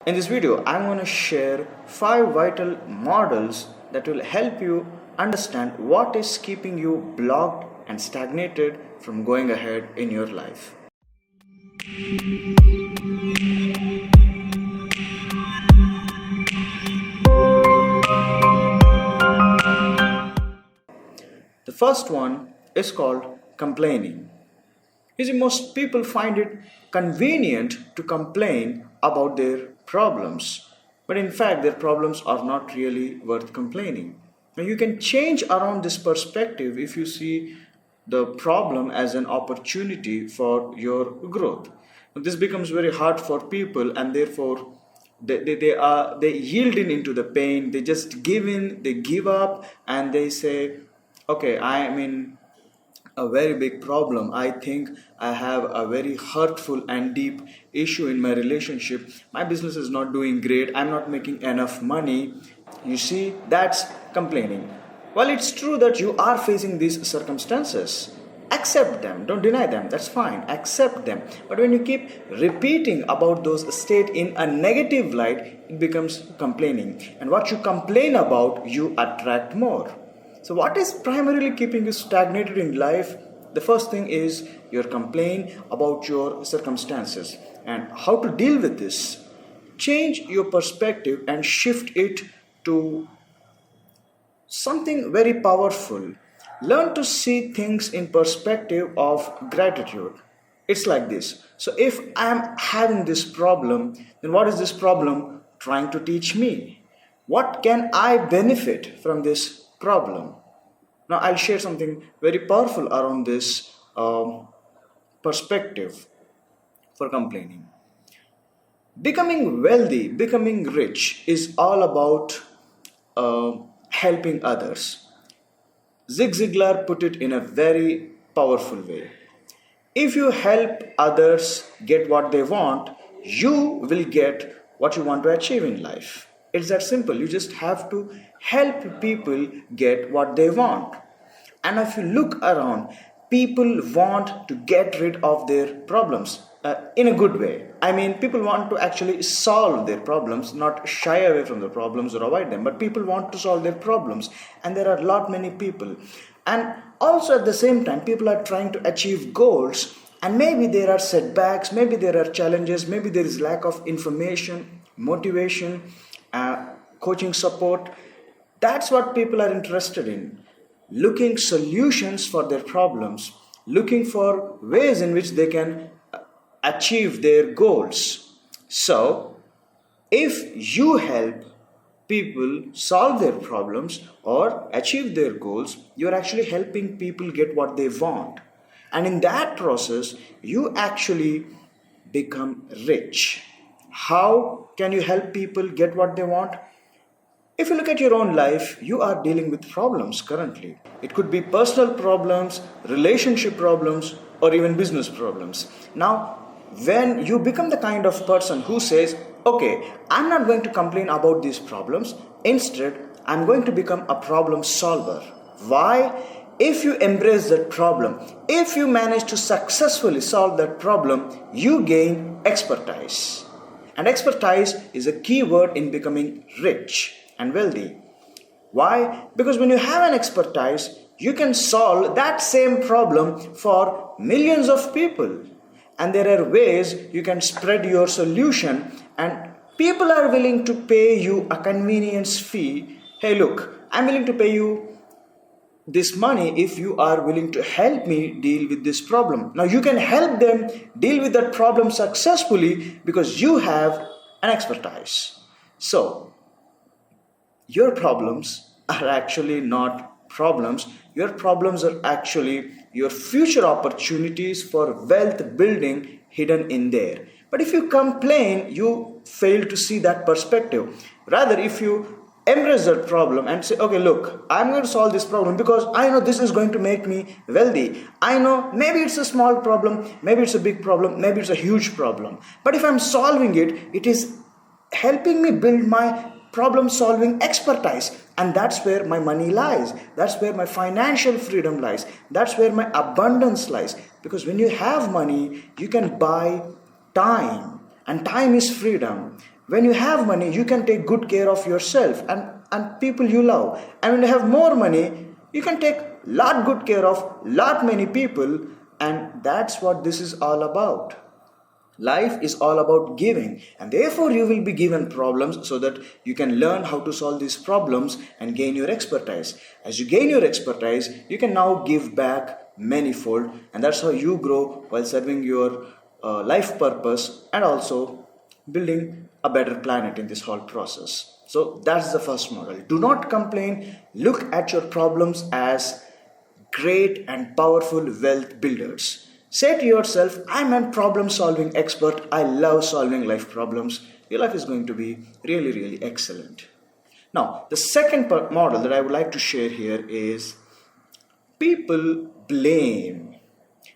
In this video, I'm going to share 5 vital models that will help you understand what is keeping you blocked and stagnated from going ahead in your life. The first one is called complaining. You see, most people find it convenient to complain about their problems, but in fact, their problems are not really worth complaining. Now, you can change around this perspective if you see the problem as an opportunity for your growth. Now, this becomes very hard for people, and therefore, they yield into the pain. They just give in, they give up, and they say, "Okay, I am in a very big problem. I think I have a very hurtful and deep issue in my relationship. My business is not doing great. I'm not making enough money." You see, that's complaining. Well, it's true that you are facing these circumstances. Accept them, don't deny them, that's fine. Accept them. But when you keep repeating about those state in a negative light, it becomes complaining. And what you complain about, you attract more. So, what is primarily keeping you stagnated in life? The first thing is your complaint about your circumstances. And how to deal with this? Change your perspective and shift it to something very powerful. Learn to see things in perspective of gratitude. It's like this. So, if I am having this problem, then what is this problem trying to teach me? What can I benefit from this problem? Now, I'll share something very powerful around this perspective for complaining. Becoming wealthy, becoming rich is all about helping others. Zig Ziglar put it in a very powerful way. If you help others get what they want, you will get what you want to achieve in life. It's that simple. You just have to help people get what they want. And if you look around, people want to get rid of their problems in a good way. I mean, people want to actually solve their problems, not shy away from the problems or avoid them, but people want to solve their problems. And there are a lot many people. And also at the same time, people are trying to achieve goals. And maybe there are setbacks, maybe there are challenges, maybe there is lack of information, motivation, coaching support. That's what people are interested in. Looking solutions for their problems, looking for ways in which they can achieve their goals. So, if you help people solve their problems or achieve their goals, you are actually helping people get what they want. And in that process, you actually become rich. How can you help people get what they want? If you look at your own life, you are dealing with problems currently. It could be personal problems, relationship problems, or even business problems. Now, when you become the kind of person who says, "Okay, I'm not going to complain about these problems, instead, I'm going to become a problem solver." Why? If you embrace that problem, if you manage to successfully solve that problem, you gain expertise. And expertise is a key word in becoming rich and wealthy. Why? Because when you have an expertise, you can solve that same problem for millions of people. And there are ways you can spread your solution, and people are willing to pay you a convenience fee. Hey, look, I'm willing to pay you this money if you are willing to help me deal with this problem. Now, you can help them deal with that problem successfully because you have an expertise. So, your problems are actually not problems. Your problems are actually your future opportunities for wealth building hidden in there. But if you complain, you fail to see that perspective. Rather, if you embrace that problem and say, "Okay, look, I'm going to solve this problem because I know this is going to make me wealthy. I know maybe it's a small problem, maybe it's a big problem, maybe it's a huge problem. But if I'm solving it, it is helping me build my problem solving expertise, and that's where my money lies, that's where my financial freedom lies, that's where my abundance lies." Because when you have money, you can buy time, and time is freedom. When you have money, you can take good care of yourself and people you love. And when you have more money, you can take lot good care of lot many people. And that's what this is all about. Life is all about giving, and therefore you will be given problems so that you can learn how to solve these problems and gain your expertise. As you gain your expertise, you can now give back manifold, and that's how you grow while serving your life purpose and also building a better planet in this whole process. So that's the first model. Do not complain. Look at your problems as great and powerful wealth builders. Say to yourself, I'm a problem solving expert. I love solving life problems. Your life is going to be really, really excellent. Now, the second model that I would like to share here is people blame.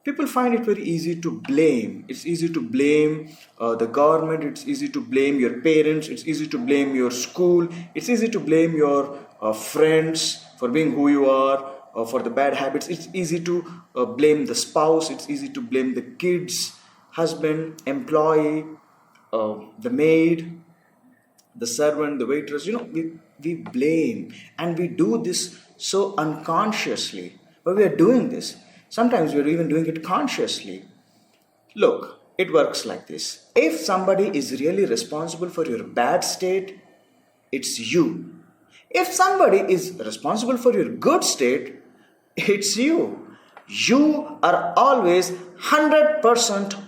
People find it very easy to blame. It's easy to blame the government. It's easy to blame your parents. It's easy to blame your school. It's easy to blame your friends for being who you are, for the bad habits. It's easy to blame the spouse. It's easy to blame the kids, husband, employee, the maid, the servant, the waitress. We blame, and we do this so unconsciously. But we are doing this. Sometimes we are even doing it consciously. Look, it works like this. If somebody is really responsible for your bad state, it's you. If somebody is responsible for your good state, it's you. You are always 100%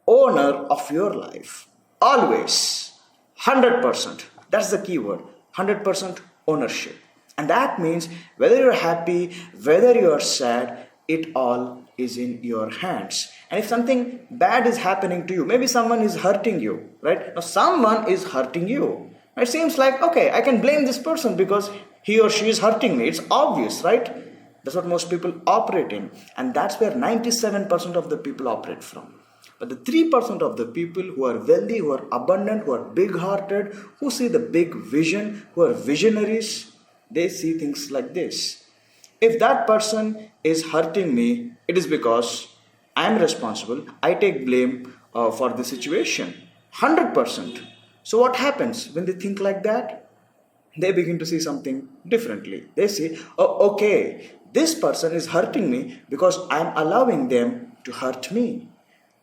owner of your life. Always. 100%. That's the key word. 100% ownership. And that means whether you're happy, whether you're sad, it all is in your hands. And if something bad is happening to you, maybe someone is hurting you, right? Now someone is hurting you. It seems like, okay, I can blame this person because he or she is hurting me. It's obvious, right? That's what most people operate in. And that's where 97% of the people operate from. But the 3% of the people who are wealthy, who are abundant, who are big-hearted, who see the big vision, who are visionaries, they see things like this. If that person is hurting me, it is because I am responsible. I take blame for the situation. 100%. So what happens when they think like that? They begin to see something differently. They say, oh, okay, this person is hurting me because I am allowing them to hurt me.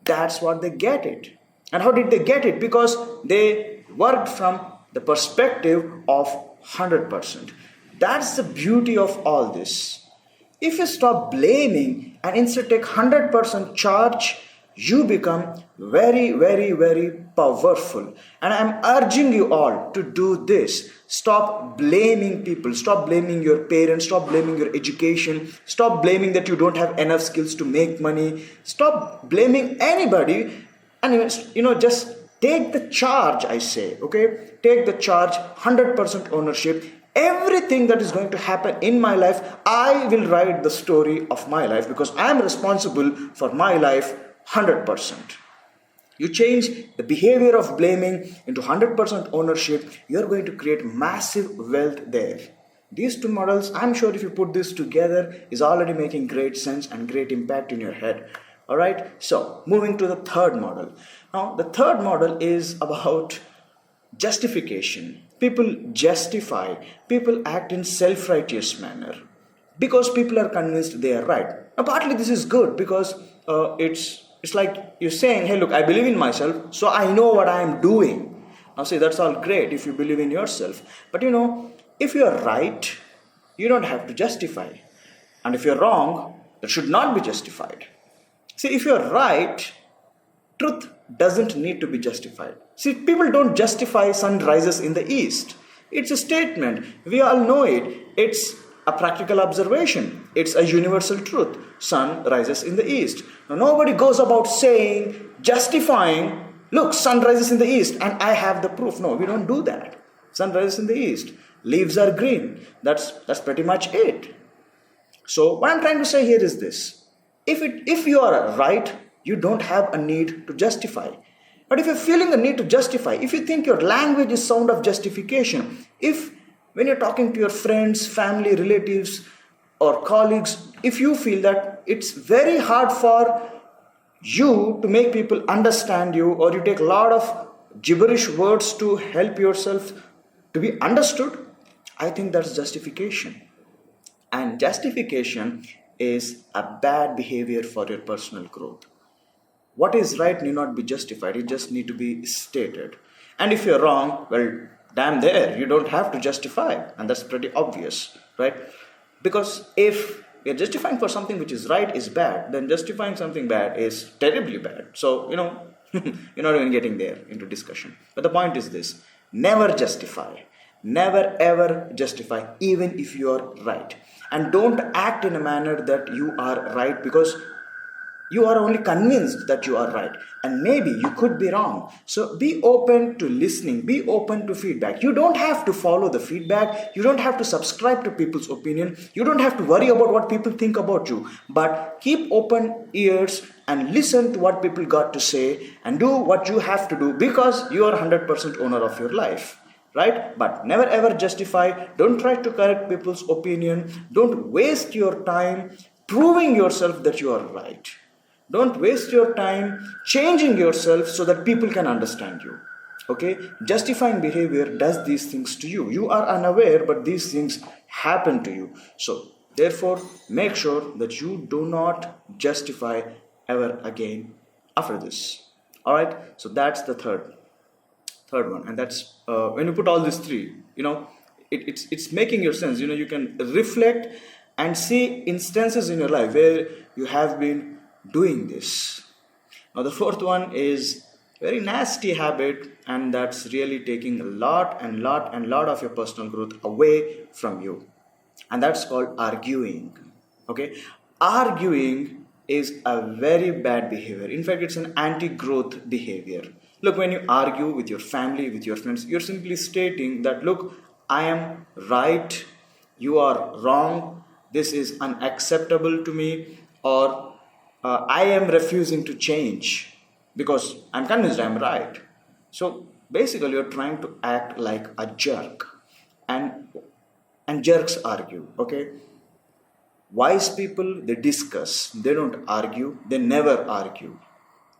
That's what they get it. And how did they get it? Because they worked from the perspective of 100%. That's the beauty of all this. If you stop blaming and instead take 100% charge, you become very, very, very powerful. And I'm urging you all to do this. Stop blaming people. Stop blaming your parents. Stop blaming your education. Stop blaming that you don't have enough skills to make money. Stop blaming anybody. And just take the charge, I say. Okay? Take the charge, 100% ownership. Everything that is going to happen in my life, I will write the story of my life because I am responsible for my life 100%. You change the behavior of blaming into 100% ownership, you're going to create massive wealth there. These two models, I'm sure if you put this together, is already making great sense and great impact in your head. Alright, so moving to the third model. Now, the third model is about justification. People justify, people act in self-righteous manner because people are convinced they are right. Now, partly this is good because it's like you're saying, hey, look, I believe in myself, so I know what I am doing. Now, see, that's all great if you believe in yourself. But if you're right, you don't have to justify. And if you're wrong, that should not be justified. See, if you're right, truth doesn't need to be justified. See, people don't justify sun rises in the east. It's a statement. We all know it. It's a practical observation. It's a universal truth. Sun rises in the east. Now, nobody goes about saying, justifying, look, sun rises in the east and I have the proof. No, we don't do that. Sun rises in the east. Leaves are green. That's pretty much it. So what I'm trying to say here is this. If you are right, you don't have a need to justify. But if you're feeling a need to justify, if you think your language is sound of justification, when you're talking to your friends, family, relatives, or colleagues, if you feel that it's very hard for you to make people understand you, or you take a lot of gibberish words to help yourself to be understood, I think that's justification. And justification is a bad behavior for your personal growth. What is right need not be justified, it just need to be stated. And if you're wrong, well, damn there, you don't have to justify, and that's pretty obvious, right? Because if you're justifying for something which is right is bad, then justifying something bad is terribly bad. So, you're not even getting there into discussion. But the point is this: never justify. Never ever justify, even if you are right. And don't act in a manner that you are right because you are only convinced that you are right, and maybe you could be wrong. So be open to listening, be open to feedback. You don't have to follow the feedback, you don't have to subscribe to people's opinion, you don't have to worry about what people think about you, but keep open ears and listen to what people got to say and do what you have to do, because you are 100% owner of your life, right? But never ever justify. Don't try to correct people's opinion. Don't waste your time proving yourself that you are right. Don't waste your time changing yourself so that people can understand you. Okay? Justifying behavior does these things to you. You are unaware, but these things happen to you. So, therefore, make sure that you do not justify ever again after this. Alright? So, that's the third one. And that's when you put all these three, it's making your sense. You can reflect and see instances in your life where you have been doing this. Now the fourth one is very nasty habit, and that's really taking a lot of your personal growth away from you, and that's called arguing. Okay, arguing is a very bad behavior. In fact, it's an anti-growth behavior. Look, when you argue with your family, with your friends, you're simply stating that, look, I am right, you are wrong, this is unacceptable to me, or I am refusing to change because I'm convinced I'm right. So basically, you're trying to act like a jerk, and jerks argue. Okay, wise people, they discuss. They don't argue. They never argue.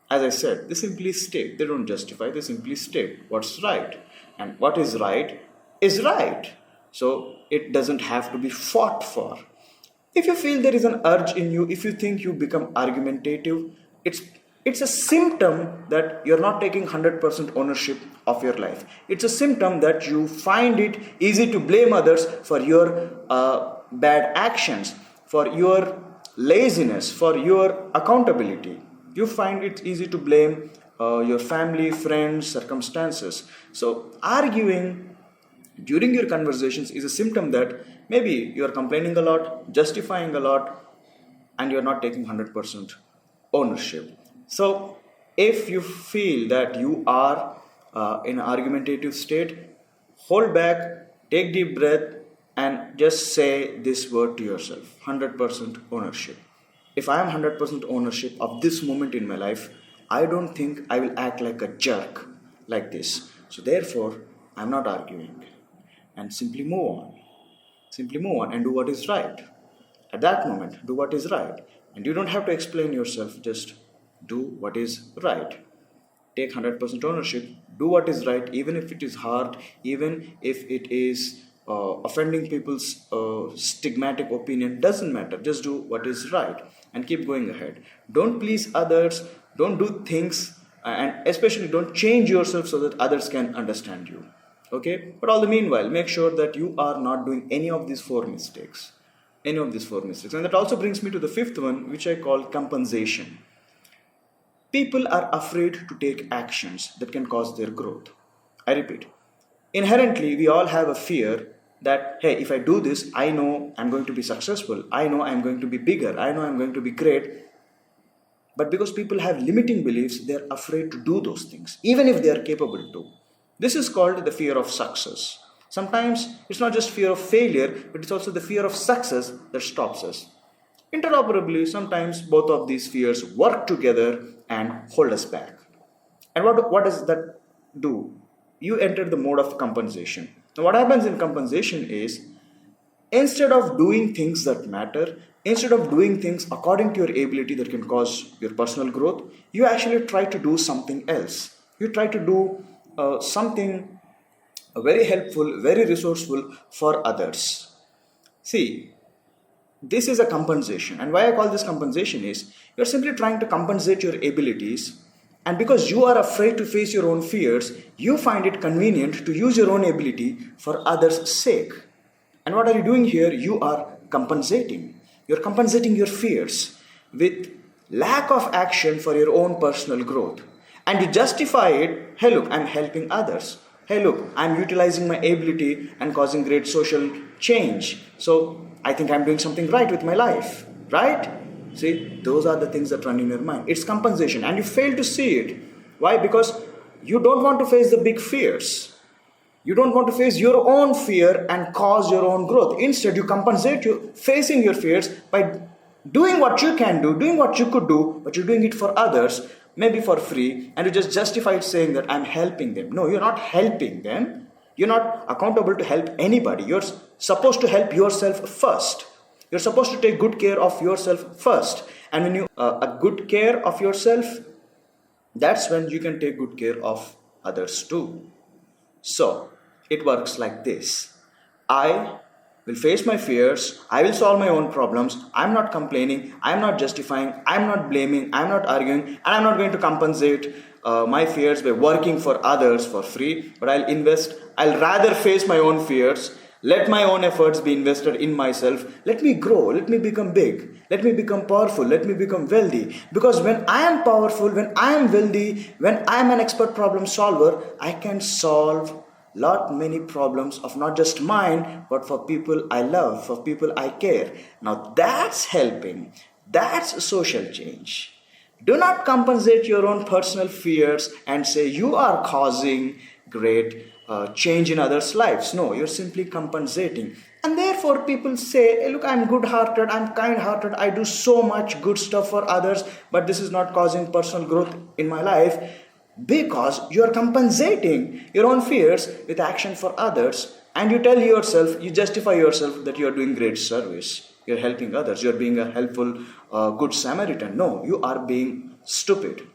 As I said, they simply state. They don't justify. They simply state what's right, and what is right is right. So it doesn't have to be fought for. If you feel there is an urge in you, if you think you become argumentative, it's a symptom that you're not taking 100% ownership of your life. It's a symptom that you find it easy to blame others for your bad actions, for your laziness, for your accountability. You find it easy to blame your family, friends, circumstances. So arguing during your conversations is a symptom that maybe you are complaining a lot, justifying a lot, and you are not taking 100% ownership. So, if you feel that you are in an argumentative state, hold back, take deep breath, and just say this word to yourself: 100% ownership. If I am 100% ownership of this moment in my life, I don't think I will act like a jerk like this. So, therefore, I'm not arguing, and simply move on. Simply move on and do what is right. At that moment, do what is right. And you don't have to explain yourself, just do what is right. Take 100% ownership, do what is right, even if it is hard, even if it is offending people's stigmatic opinion, doesn't matter. Just do what is right and keep going ahead. Don't please others, don't do things, and especially don't change yourself so that others can understand you. Okay, but all the meanwhile, make sure that you are not doing any of these four mistakes. And that also brings me to the fifth one, which I call compensation. People are afraid to take actions that can cause their growth. I repeat, inherently we all have a fear that, hey, if I do this, I know I'm going to be successful, I know I'm going to be bigger, I know I'm going to be great. But because people have limiting beliefs, they're afraid to do those things, even if they are capable to. This is called the fear of success. Sometimes it's not just fear of failure, but it's also the fear of success that stops us. Interoperably, sometimes both of these fears work together and hold us back. And what does that do? You enter the mode of compensation. Now, what happens in compensation is, instead of doing things that matter, instead of doing things according to your ability that can cause your personal growth, you actually try to do something else. You try to do something very helpful, very resourceful for others. See, this is a compensation, and why I call this compensation is you're simply trying to compensate your abilities, and because you are afraid to face your own fears, you find it convenient to use your own ability for others' sake. And what are you doing here? You are compensating. You're compensating your fears with lack of action for your own personal growth. And you justify it, hey, look, I'm helping others. Hey, look, I'm utilizing my ability and causing great social change. So I think I'm doing something right with my life, right? See, those are the things that run in your mind. It's compensation, and you fail to see it. Why? Because you don't want to face the big fears. You don't want to face your own fear and cause your own growth. Instead, you compensate you facing your fears by doing what you can do, doing what you could do, but you're doing it for others, maybe for free, and you just justify it saying that I'm helping them. No, you're not helping them. You're not accountable to help anybody. You're supposed to help yourself first. You're supposed to take good care of yourself first. And when you a good care of yourself, that's when you can take good care of others too. So, it works like this. I will face my fears, I will solve my own problems, I'm not complaining, I'm not justifying, I'm not blaming, I'm not arguing, and I'm not going to compensate my fears by working for others for free, but I'll rather face my own fears, let my own efforts be invested in myself, let me grow, let me become big, let me become powerful, let me become wealthy. Because when I am powerful, when I am wealthy, when I am an expert problem solver, I can solve lot many problems of not just mine, but for people I love, for people I care. Now that's helping. That's social change. Do not compensate your own personal fears and say you are causing great change in others' lives. No, you're simply compensating. And therefore, people say, hey, look, I'm good hearted, I'm kind hearted, I do so much good stuff for others, but this is not causing personal growth in my life, because you are compensating your own fears with action for others, and you tell yourself, you justify yourself that you are doing great service, you're helping others, you're being a helpful good Samaritan. No, you are being stupid.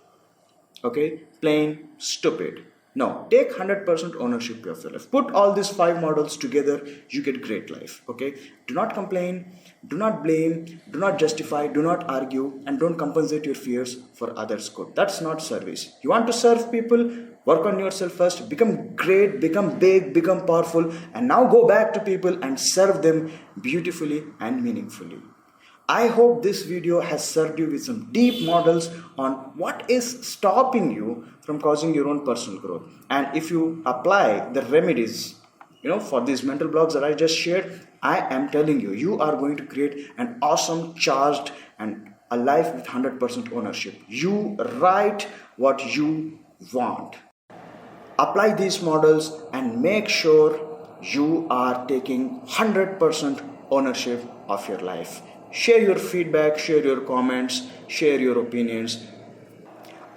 Okay, plain stupid. No, take 100% ownership of your life. Put all these 5 models together, you get great life. Okay, do not complain, do not blame, do not justify, do not argue, and don't compensate your fears for others' good. That's not service. You want to serve people, work on yourself first, become great, become big, become powerful, and now go back to people and serve them beautifully and meaningfully. I hope this video has served you with some deep models on what is stopping you from causing your own personal growth. And if you apply the remedies, for these mental blocks that I just shared, I am telling you, you are going to create an awesome, charged, and a life with 100% ownership. You write what you want. Apply these models and make sure you are taking 100% ownership of your life. Share your feedback, share your comments, share your opinions.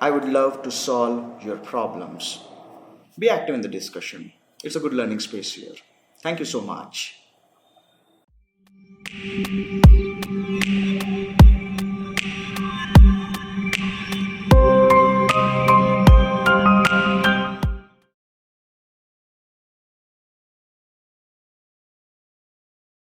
I would love to solve your problems. Be active in the discussion. It's a good learning space here. Thank you so much.